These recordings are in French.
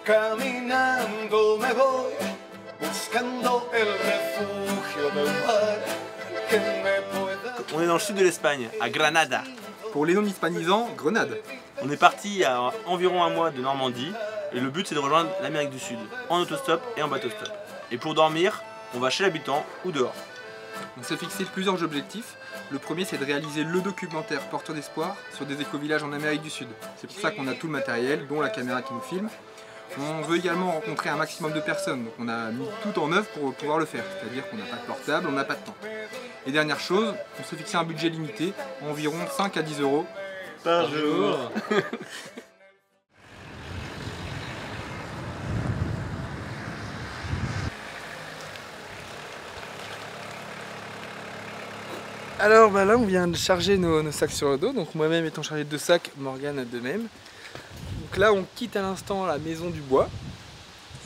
Caminando me voy, buscando el refugio del mar que me pueda... On est dans le sud de l'Espagne, à Granada. Pour les non-hispanisants, Grenade. On est parti à environ un mois de Normandie et le but c'est de rejoindre l'Amérique du Sud, en autostop et en bateau-stop. Et pour dormir, on va chez l'habitant ou dehors. On s'est fixé plusieurs objectifs. Le premier, c'est de réaliser le documentaire Porteur d'espoir sur des éco-villages en Amérique du Sud. C'est pour ça qu'on a tout le matériel, dont la caméra qui nous filme. On veut également rencontrer un maximum de personnes, donc on a mis tout en œuvre pour pouvoir le faire. C'est-à-dire qu'on n'a pas de portable, on n'a pas de temps. Et dernière chose, on s'est fixé un budget limité, environ 5 à 10 € par jour. Alors là, on vient de charger nos sacs sur le dos, donc moi-même étant chargé de 2 sacs, Morgane de même. Donc là, on quitte à l'instant la maison du bois.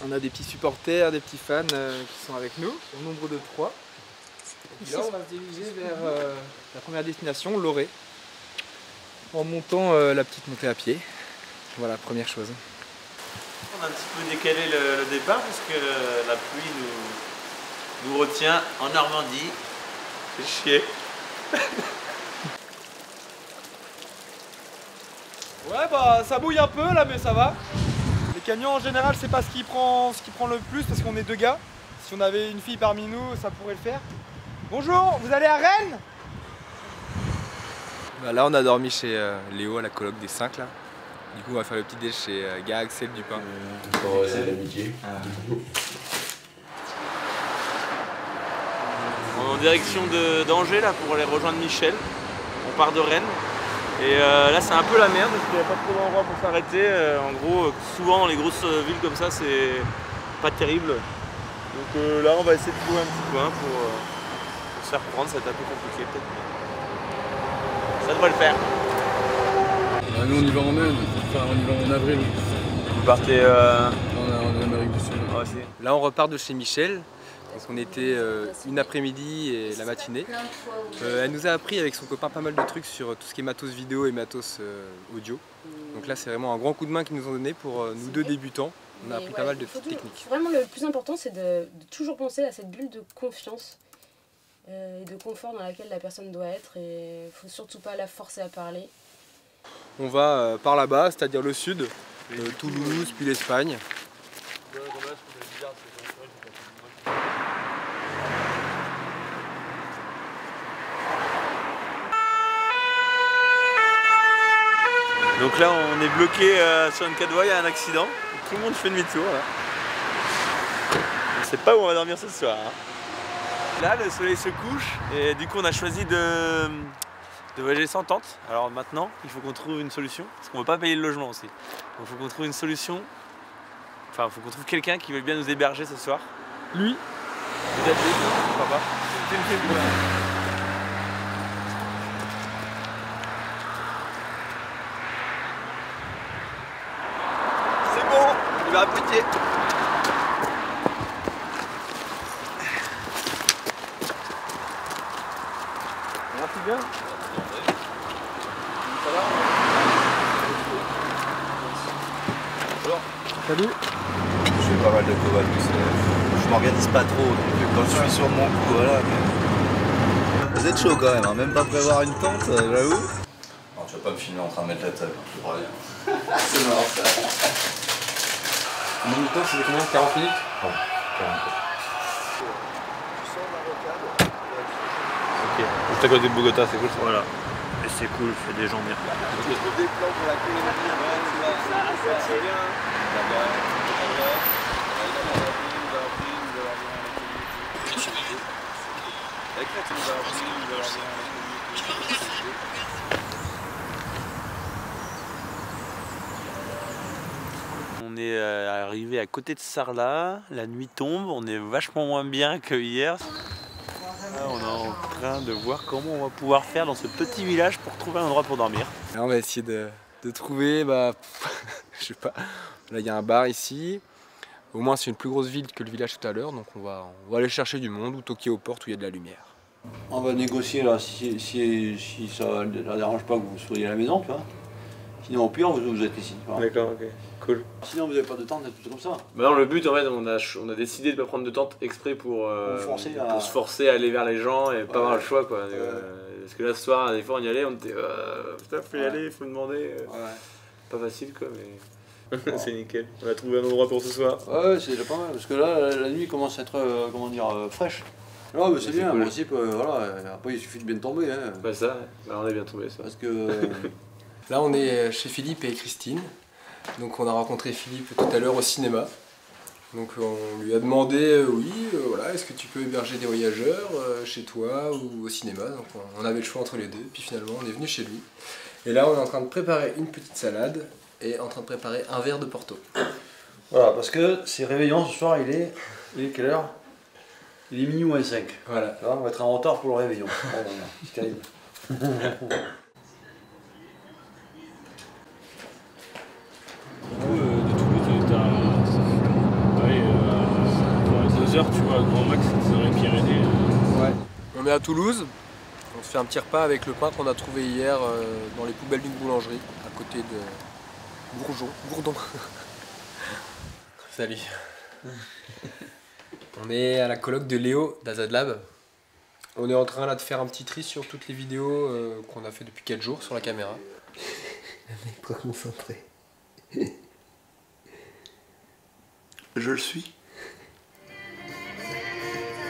On a des petits supporters, des petits fans qui sont avec nous, au nombre de 3. Et puis là, on va se diriger vers la première destination, Loré, en montant la petite montée à pied. Voilà, première chose. On a un petit peu décalé le départ parce que la pluie nous retient en Normandie. C'est chier. Ouais bah ça bouille un peu là mais ça va. Les camions en général c'est pas ce qui prend le plus parce qu'on est 2 gars. Si on avait une fille parmi nous ça pourrait le faire. Bonjour, vous allez à Rennes? Bah là on a dormi chez Léo à la coloc des 5 là. Du coup on va faire le petit déj chez Gars Axel Dupin. C'est l'amitié. En direction d'Angers là pour aller rejoindre Michel. On part de Rennes. Et là c'est un peu la merde parce qu'il n'y a pas trop d'endroit pour s'arrêter. En gros, souvent dans les grosses villes comme ça c'est pas terrible. Donc là on va essayer de trouver un petit coin pour se faire prendre, ça va être un peu compliqué peut-être. Ça devrait le faire. Ah, nous on y va en mai, enfin on y va en avril. Vous partez En Amérique du Sud. aussi. Là on repart de chez Michel. Donc on était une après-midi et la matinée. Elle nous a appris avec son copain pas mal de trucs sur tout ce qui est matos vidéo et matos audio. Donc là c'est vraiment un grand coup de main qu'ils nous ont donné pour nous 2 débutants. On a appris pas mal de techniques. Vraiment le plus important c'est de toujours penser à cette bulle de confiance et de confort dans laquelle la personne doit être et il faut surtout pas la forcer à parler. On va par là-bas, c'est-à-dire le sud, Toulouse, puis l'Espagne. Donc là on est bloqué sur une 4 voies, il y a un accident. Tout le monde fait demi-tour là. On sait pas où on va dormir ce soir. Hein. Là le soleil se couche et du coup on a choisi de voyager sans tente. Alors maintenant il faut qu'on trouve une solution parce qu'on ne veut pas payer le logement aussi. Donc il faut qu'on trouve une solution. Enfin il faut qu'on trouve quelqu'un qui veut bien nous héberger ce soir. Lui. Peut-être lui, pourquoi pas. C'est bon, il va appliquer. Merci bien. Ça va? Alors, Salut. je fais pas mal de covaches, je m'organise pas trop, donc quand je suis sur mon coup, voilà. Mais... Vous êtes chaud quand même, hein, même pas prévoir une tente, j'avoue. Non, tu vas pas me filmer en train de mettre la table, je te préviens. C'est marrant ça. Combien de temps c'était combien? 40 minutes? Bon, 40 minutes. Ok, juste à côté de Bogota, c'est cool ça. Voilà. Et c'est cool, il fait des gens bien. Des plans pour la On est arrivé à côté de Sarlat, la nuit tombe, on est vachement moins bien que hier. Là, on est en train de voir comment on va pouvoir faire dans ce petit village pour trouver un endroit pour dormir. Là on va essayer de trouver, je sais pas, là il y a un bar ici. Au moins c'est une plus grosse ville que le village tout à l'heure, donc on va aller chercher du monde ou toquer aux portes où il y a de la lumière. On va négocier là, si ça ne dérange pas que vous soyez à la maison, tu vois. Sinon, au pire, vous êtes ici. Voilà. D'accord, ok, cool. Sinon, vous n'avez pas de tente, tout comme ça. Bah non, le but en fait, on a décidé de pas prendre de tente exprès pour se forcer à aller vers les gens et pas avoir le choix quoi. Parce que là ce soir, des fois on y allait, on était putain, faut y aller, faut demander. Pas facile quoi, mais c'est nickel. On a trouvé un endroit pour ce soir. Ouais, c'est déjà pas mal parce que là, la nuit commence à être, comment dire, fraîche. Ouais, mais c'est bien, en principe, voilà. Après, il suffit de bien tomber. Hein. Bah ça, bah, on a bien trouvé ça. Parce que. Là, on est chez Philippe et Christine. Donc, on a rencontré Philippe tout à l'heure au cinéma. Donc, on lui a demandé, voilà, est-ce que tu peux héberger des voyageurs chez toi ou au cinéma. Donc, on avait le choix entre les deux. Puis finalement, on est venu chez lui. Et là, on est en train de préparer une petite salade et en train de préparer un verre de Porto. Voilà, parce que c'est réveillon ce soir, il est quelle heure? Il est minuit moins 5. Voilà. Alors, on va être en retard pour le réveillon. C'est terrible. De Toulouse, t'as 2 heures, tu vois, grand max, c'est dans les Pyrénées. Ouais. On est à Toulouse. On se fait un petit repas avec le pain qu'on a trouvé hier dans les poubelles d'une boulangerie, à côté de Gourdon. Salut. On est à la colloque de Léo d'Azadlab. On est en train là de faire un petit tri sur toutes les vidéos qu'on a fait depuis 4 jours sur la caméra. Un mec pas concentré. Je le suis.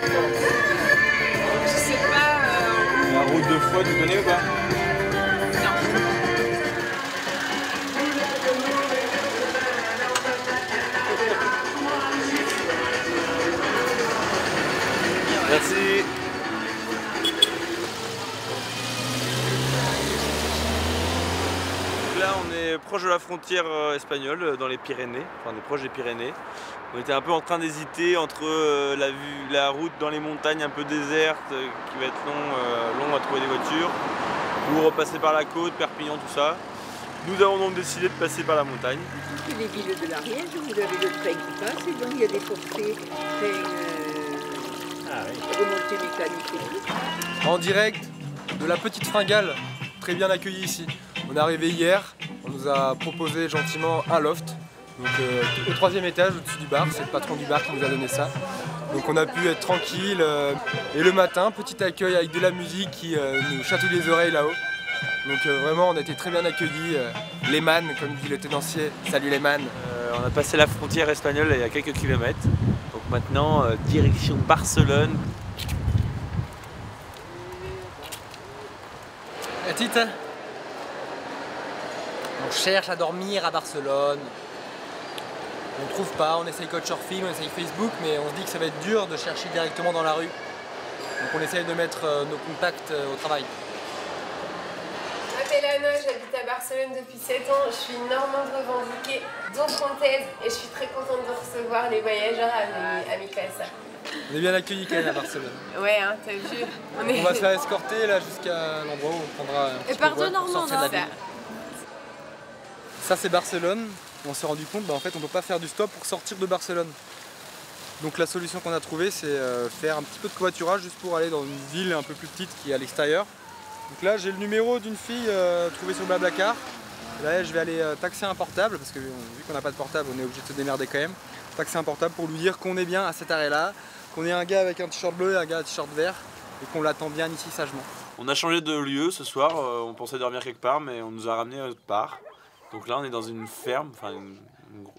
Je sais pas. La route de Foix, tu connais ou pas? Merci. Donc là, on est proche de la frontière espagnole, dans les Pyrénées. Enfin, on est proche des Pyrénées. On était un peu en train d'hésiter entre la route dans les montagnes un peu désertes, qui va être long à trouver des voitures, ou repasser par la côte, Perpignan, tout ça. Nous avons donc décidé de passer par la montagne. C'est les villes de l'Ariège, vous avez le train qui passe et donc il y a des forfaits remontée mécanique et tout. En direct de la petite Fringale, très bien accueilli ici. On est arrivé hier, on nous a proposé gentiment un loft. Donc au 3e étage au-dessus du bar, c'est le patron du bar qui nous a donné ça. Donc on a pu être tranquille et le matin, petit accueil avec de la musique qui nous chatouille les oreilles là-haut. Donc vraiment on a été très bien accueillis, les man comme dit le tenancier, salut les man. On a passé la frontière espagnole il y a quelques kilomètres. Donc maintenant direction Barcelone. La petite, on cherche à dormir à Barcelone. On ne trouve pas, on essaye Couchsurfing, on essaye Facebook, mais on se dit que ça va être dur de chercher directement dans la rue. Donc on essaye de mettre nos contacts au travail. Je m'appelle Anna, j'habite à Barcelone depuis 7 ans. Je suis normande revendiquée, dont française, et je suis très contente de recevoir les voyageurs à mes classes. On est bien accueillis quand même à Barcelone. Ouais, hein, t'as vu. On va se faire escorter là jusqu'à l'endroit où on prendra un petit convoi pour sortir de la ville. Ça c'est Barcelone. On s'est rendu compte, en fait, on ne peut pas faire du stop pour sortir de Barcelone. Donc la solution qu'on a trouvée, c'est faire un petit peu de covoiturage juste pour aller dans une ville un peu plus petite qui est à l'extérieur. Donc là, j'ai le numéro d'une fille trouvée sur Blablacar. Là, je vais aller taxer un portable, parce que vu qu'on n'a pas de portable, on est obligé de se démerder quand même. Taxer un portable pour lui dire qu'on est bien à cet arrêt-là, qu'on est un gars avec un t-shirt bleu et un gars avec un t-shirt vert, et qu'on l'attend bien ici sagement. On a changé de lieu ce soir, on pensait dormir quelque part, mais on nous a ramené à autre part. Donc là, on est dans une ferme, enfin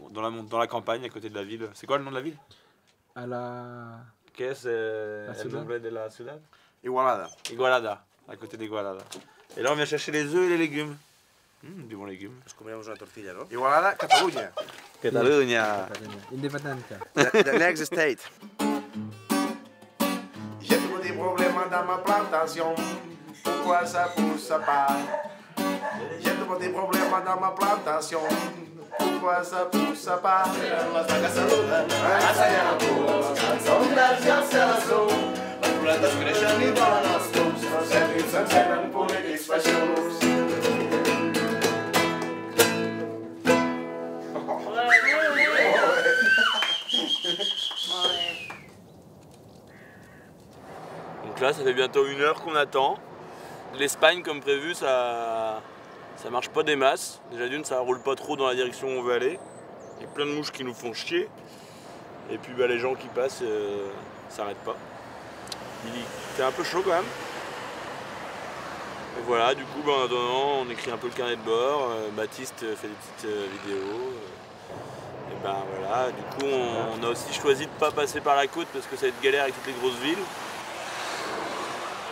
dans la campagne à côté de la ville. C'est quoi le nom de la ville? À la... Qu'est-ce el nombre de la ciudad? Igualada. Igualada, à côté d'Igualada. Et là, on vient chercher les œufs et les légumes. Du bons légumes. Nos comeremos una tortilla, ¿no? Igualada, Catalunya. Catalunya. Independencia. The next state. J'ai trouvé des problèmes dans ma plantation. Pourquoi ça pousse pas? J'ai trouvé des problèmes dans ma plantation. Pourquoi ça pousse pas? Las vacas saludan, allá la voz, ondas ya se las son. Las plantas crecen y van las cosas, se enseñan por satisfacciones. Donc là, ça fait bientôt 1 heure qu'on attend. L'Espagne, comme prévu, ça Ça marche pas des masses. Déjà d'une, ça roule pas trop dans la direction où on veut aller. Il y a plein de mouches qui nous font chier. Et puis bah, les gens qui passent s'arrêtent pas. C'est un peu chaud quand même. Et voilà, du coup, en attendant, on écrit un peu le carnet de bord. Baptiste fait des petites vidéos. Et ben voilà, du coup, on a aussi choisi de pas passer par la côte parce que ça va être galère avec toutes les grosses villes.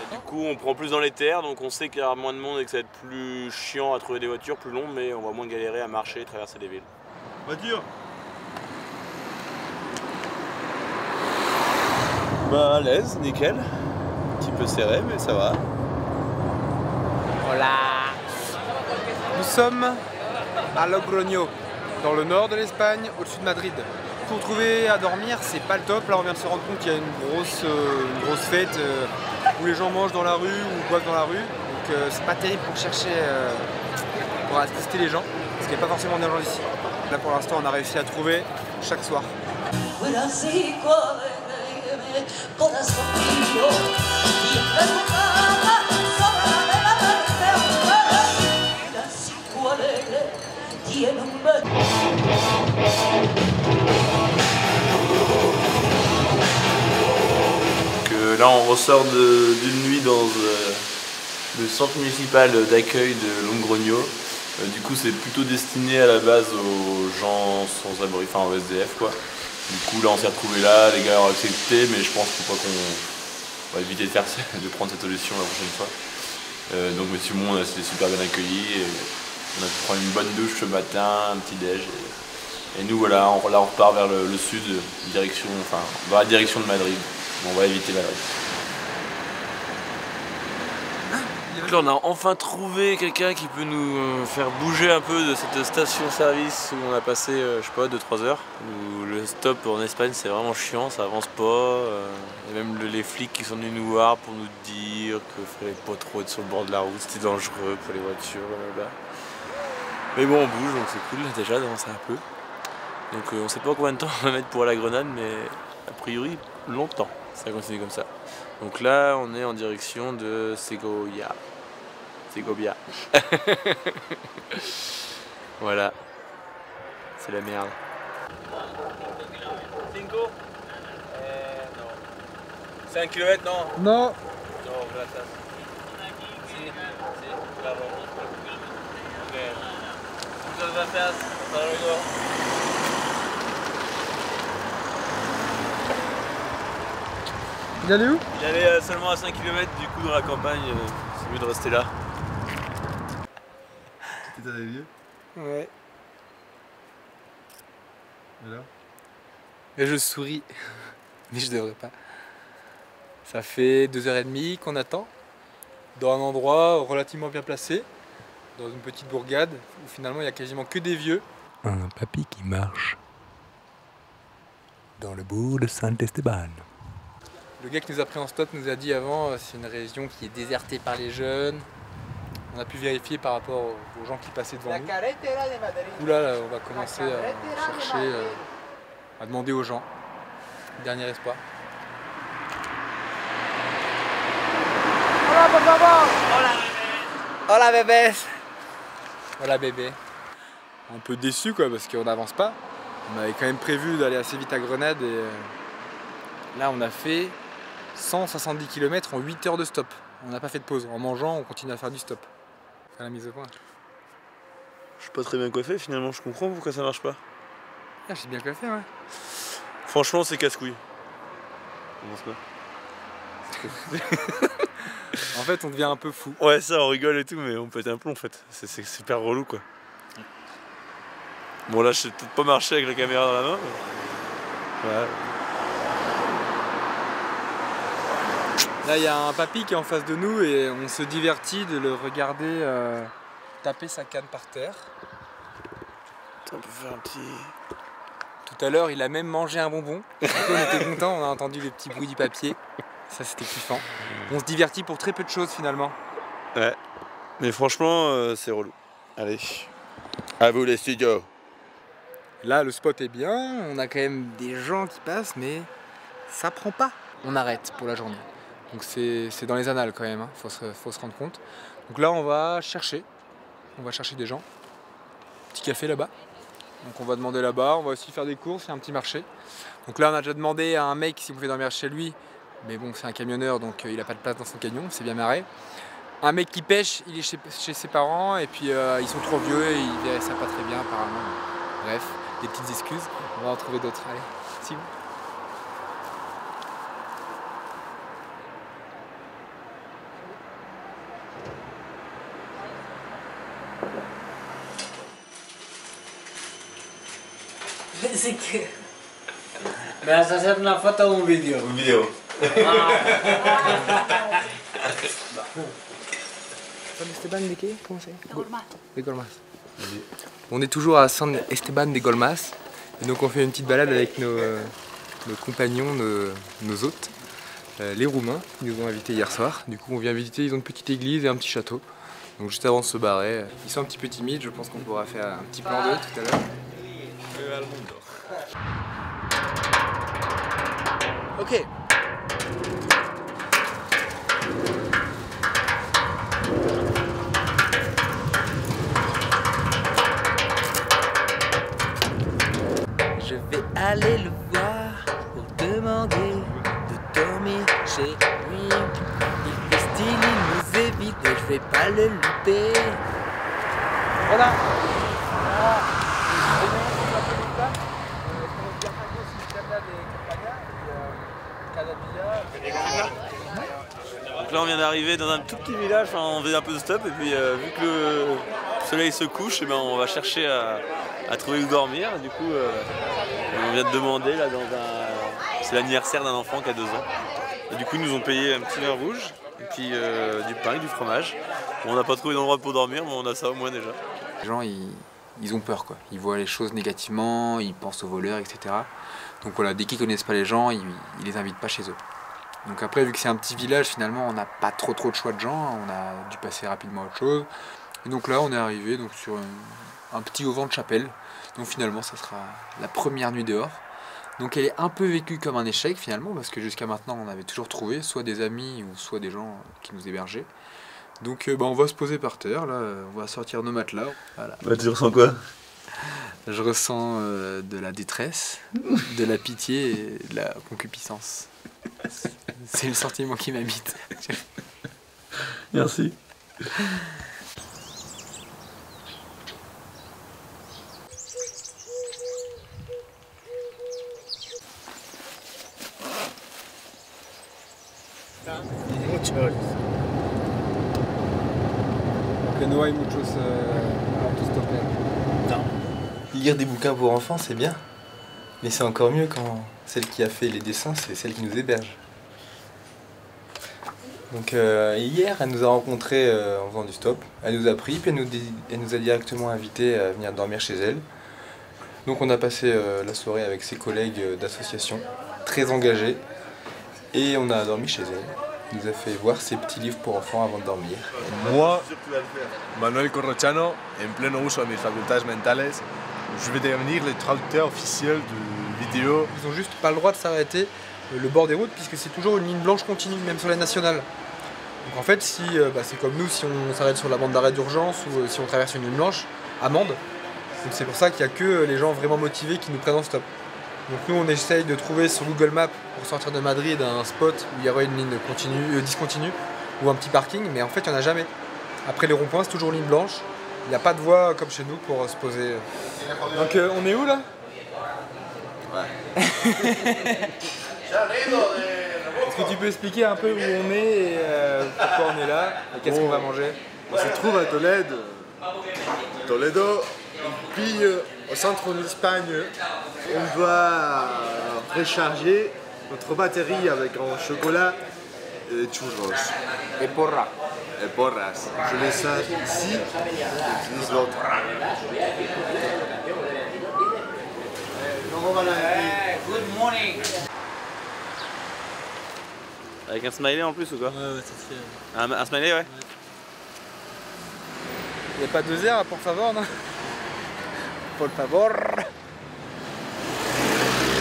Et du coup, on prend plus dans les terres, donc on sait qu'il y aura moins de monde et que ça va être plus chiant à trouver des voitures, plus long, mais on va moins galérer à marcher et traverser des villes. Voiture! Bah à l'aise, nickel. Un petit peu serré, mais ça va. Voilà. Nous sommes à Logroño, dans le nord de l'Espagne, au-dessus de Madrid. Pour trouver à dormir, c'est pas le top. Là, on vient de se rendre compte qu'il y a une grosse fête où les gens mangent dans la rue ou boivent dans la rue. Donc c'est pas terrible pour chercher, pour assister les gens, parce qu'il n'y a pas forcément des gens ici. Là, pour l'instant, on a réussi à trouver chaque soir. Là on ressort d'une nuit dans le centre municipal d'accueil de Logroño. Du coup c'est plutôt destiné à la base aux gens sans abri, enfin aux SDF quoi. Du coup là on s'est retrouvé là, les gars ont accepté, mais je pense qu'il faut pas qu'on va éviter de prendre cette solution la prochaine fois. Donc mais sinon on a été super bien accueillis. On a pu prendre une bonne douche ce matin, un petit déj. Et nous voilà, on repart vers le sud, dans la direction de Madrid. On va éviter Madrid. Là on a enfin trouvé quelqu'un qui peut nous faire bouger un peu de cette station-service où on a passé, je sais pas, 2-3 heures. Où le stop en Espagne c'est vraiment chiant, ça avance pas. Et même les flics qui sont venus nous voir pour nous dire qu'il fallait pas trop être sur le bord de la route, c'était dangereux pour les voitures, blablabla. Mais bon on bouge donc c'est cool déjà d'avancer un peu. Donc on sait pas combien de temps on va mettre pour aller à Grenade, mais a priori longtemps, ça continue comme ça. Donc là on est en direction de Segovia. Voilà, c'est la merde. 5 km non? Non. No, gracias. Sí, claro. Ok. Muchas gracias. Hasta luego. Il allait où? Il allait seulement à 5 km, du coup dans la campagne, c'est mieux de rester là. T'es allé vieux? Ouais. Et là? Et je souris, mais je devrais pas. Ça fait 2h30 qu'on attend, dans un endroit relativement bien placé, dans une petite bourgade, où finalement il n'y a quasiment que des vieux. Un papy qui marche dans le bourg de Saint-Esteban. Le gars qui nous a pris en stop nous a dit avant, c'est une région qui est désertée par les jeunes. On a pu vérifier par rapport aux gens qui passaient devant nous. Là, on va commencer à chercher, à demander aux gens. Dernier espoir. Hola, por favor. Hola, bébé. Hola, bébé. Un peu déçu quoi, parce qu'on n'avance pas. On avait quand même prévu d'aller assez vite à Grenade et là on a fait 170 km en 8 heures de stop. On n'a pas fait de pause. En mangeant, on continue à faire du stop. Faire la mise au point. Je suis pas très bien coiffé finalement, je comprends pourquoi ça marche pas. Ah, je suis bien coiffé, ouais. Franchement, c'est casse-couille. En fait, on devient un peu fou. Ouais, ça, on rigole et tout, mais on pète un plomb en fait. C'est super relou quoi. Bon, là, je sais peut-être pas marcher avec la caméra dans la main. Mais... ouais. Là, il y a un papy qui est en face de nous et on se divertit de le regarder taper sa canne par terre. On peut faire un petit... Tout à l'heure, il a même mangé un bonbon. On était contents, on a entendu les petits bruits du papier. Ça, c'était kiffant. On se divertit pour très peu de choses finalement. Ouais, mais franchement, c'est relou. Allez, à vous les studios. Là, le spot est bien, on a quand même des gens qui passent, mais ça prend pas. On arrête pour la journée. Donc c'est dans les annales quand même, hein. Faut se rendre compte. Donc là, on va chercher on va chercher des gens. Petit café là-bas. Donc on va demander là-bas, on va aussi faire des courses, faire un petit marché. Donc là on a déjà demandé à un mec si on pouvait dormir chez lui. Mais bon, c'est un camionneur, donc il n'a pas de place dans son camion, c'est bien marré. Un mec qui pêche, il est chez ses parents, et puis ils sont trop vieux et ils verraient ça pas très bien apparemment. Bref, des petites excuses, on va en trouver d'autres. Allez, si vous. C'est que... ¿Me vas a hacer una foto o un vídeo? Un vidéo. San Esteban de qué? Comment c'est? De Golmas. On est toujours à San Esteban de Golmas. Et donc on fait une petite balade avec nos compagnons, nos hôtes, les Roumains qui nous ont invités hier soir. Du coup on vient visiter, ils ont une petite église et un petit château. Donc juste avant de se barrer, ils sont un petit peu timides, je pense qu'on pourra faire un petit plan d'eux tout à l'heure. Ok. Je vais aller le voir pour demander de dormir chez lui. Il fait style, il nous évite, mais je vais pas le louper. Voilà. Donc là on vient d'arriver dans un tout petit village, enfin, on faisait un peu de stop et puis vu que le soleil se couche, et ben, on va chercher à trouver où dormir. Et du coup on vient de demander là c'est l'anniversaire d'un enfant qui a 2 ans. Et du coup ils nous ont payé un petit vin rouge et puis du pain et du fromage. Bon, on n'a pas trouvé d'endroit pour dormir mais on a ça au moins déjà. Les gens ils ont peur quoi, ils voient les choses négativement, ils pensent aux voleurs, etc. Donc voilà, dès qu'ils connaissent pas les gens, ils les invitent pas chez eux. Donc après, vu que c'est un petit village, finalement, on n'a pas trop de choix de gens, on a dû passer rapidement à autre chose. Et donc là, on est arrivé donc, sur un petit auvent de chapelle. Donc finalement, ça sera la première nuit dehors. Donc elle est un peu vécue comme un échec finalement, parce que jusqu'à maintenant, on avait toujours trouvé soit des amis ou soit des gens qui nous hébergeaient. Donc on va se poser par terre, là, on va sortir nos matelas. Voilà. Bah, tu ressens quoi? Je ressens de la détresse, de la pitié et de la concupiscence. C'est le sentiment qui m'habite. Merci. Que no hay muchos autostoppers. Non. Lire des bouquins pour enfants, c'est bien. Mais c'est encore mieux quand celle qui a fait les dessins, c'est celle qui nous héberge. Donc hier, elle nous a rencontrés en faisant du stop. Elle nous a pris, puis elle nous a directement invités à venir dormir chez elle. Donc on a passé la soirée avec ses collègues d'association, très engagés. Et on a dormi chez elle. Elle nous a fait voir ses petits livres pour enfants avant de dormir. Moi, Manuel Corrochano, en plein uso de mes facultés mentales, je vais devenir le traducteur officiel de vidéos. Ils n'ont juste pas le droit de s'arrêter le bord des routes puisque c'est toujours une ligne blanche continue, même sur les nationales. Donc en fait, si, c'est comme nous, si on s'arrête sur la bande d'arrêt d'urgence ou si on traverse une ligne blanche, amende. Donc c'est pour ça qu'il n'y a que les gens vraiment motivés qui nous prennent en stop. Donc nous, on essaye de trouver sur Google Maps pour sortir de Madrid un spot où il y aurait une ligne discontinue ou un petit parking, mais en fait, il n'y en a jamais. Après les ronds-points, c'est toujours ligne blanche. Il n'y a pas de voie comme chez nous pour se poser. Donc on est où là? Ouais. Est-ce que tu peux expliquer un peu où on est et pourquoi on est là et qu'est-ce qu'on va manger? On se trouve à Toledo, puis au centre de l'Espagne, on doit recharger notre batterie avec un chocolat et churros. Et porra. Et porras. Je laisse ça ici et j'utilise l'autre. Good morning. Avec un smiley en plus ou quoi? Ouais, ça se fait. Un smiley, ouais. Il n'y a pas 2 heures, por favor, non? Por favor.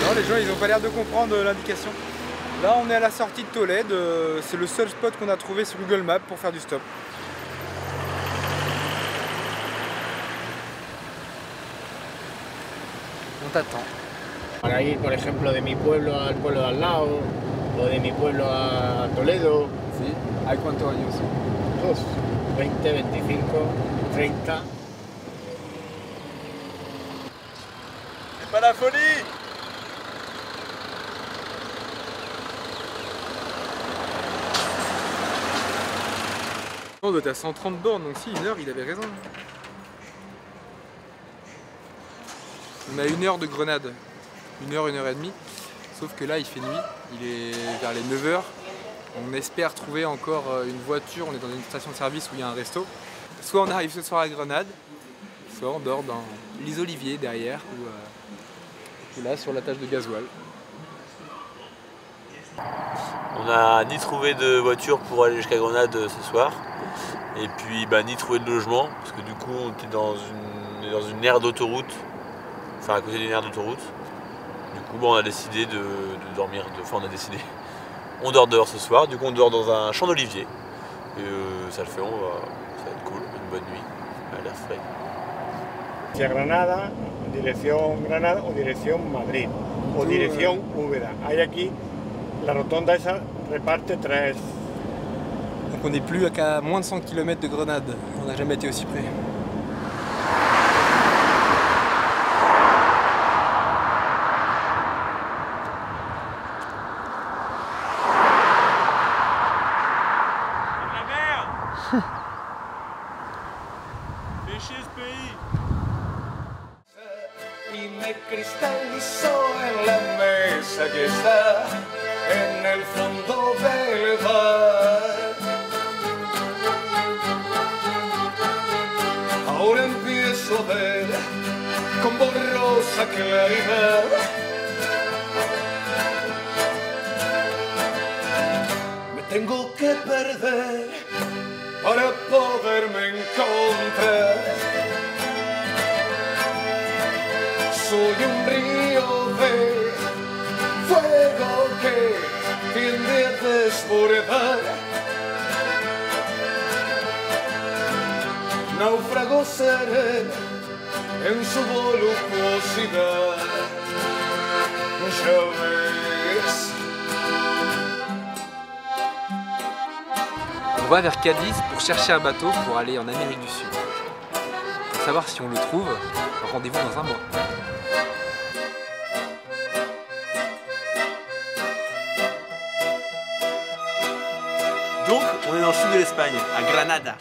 Non, les gens, ils n'ont pas l'air de comprendre l'indication. Là, on est à la sortie de Tolède. C'est le seul spot qu'on a trouvé sur Google Maps pour faire du stop. On t'attend. Para ir, por ejemplo, de mi pueblo al pueblo de al lado, o de mi pueblo a Toledo. Sí. ¿Hay cuántos años? 20, 25, 30. C'est pas la folie! On doit être à 130 bornes, donc si, 1 heure, il avait raison. On a 1 heure de Grenade. 1 heure, 1 heure et demie. Sauf que là, il fait nuit. Il est vers les 9 h. On espère trouver encore une voiture. On est dans une station-service où il y a un resto. Soit on arrive ce soir à Grenade, soit on dort dans les Oliviers derrière, ou là, sur la tâche de gasoil. On n'a ni trouvé de voiture pour aller jusqu'à Grenade ce soir, et puis ni trouvé de logement, parce que du coup on était dans une aire d'autoroute, enfin à côté d'une aire d'autoroute. Du coup on a décidé de dormir, on dort dehors ce soir, du coup on dort dans un champ d'olivier, et ça le fait, ça va être cool, une bonne nuit, à l'air frais. Hacia Granada, dirección Granada o dirección Madrid, o dirección Úbeda. Hay aquí, la rotonda esa reparte 3. Donc on n'est plus qu'à moins de 100 km de Grenade, on n'a jamais été aussi près. Fais chier ce pays! Y me cristalizó en la mesa que está en el fondo del bar. Ahora empiezo a ver con borrosa claridad me tengo que perder para poderme encontrar. Soy un río de fuego que tiende a desbordar. Náufrago seré en su voluptuosidad. Ya ves. On va vers Cadiz pour chercher un bateau pour aller en Amérique du Sud. Pour savoir si on le trouve, rendez-vous dans un mois. Donc, on est dans le sud de l'Espagne, à Granada.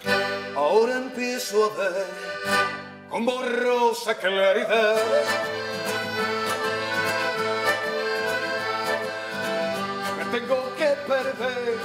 Ahora empiezo a ver con borrosa claridad. Me tengo que perder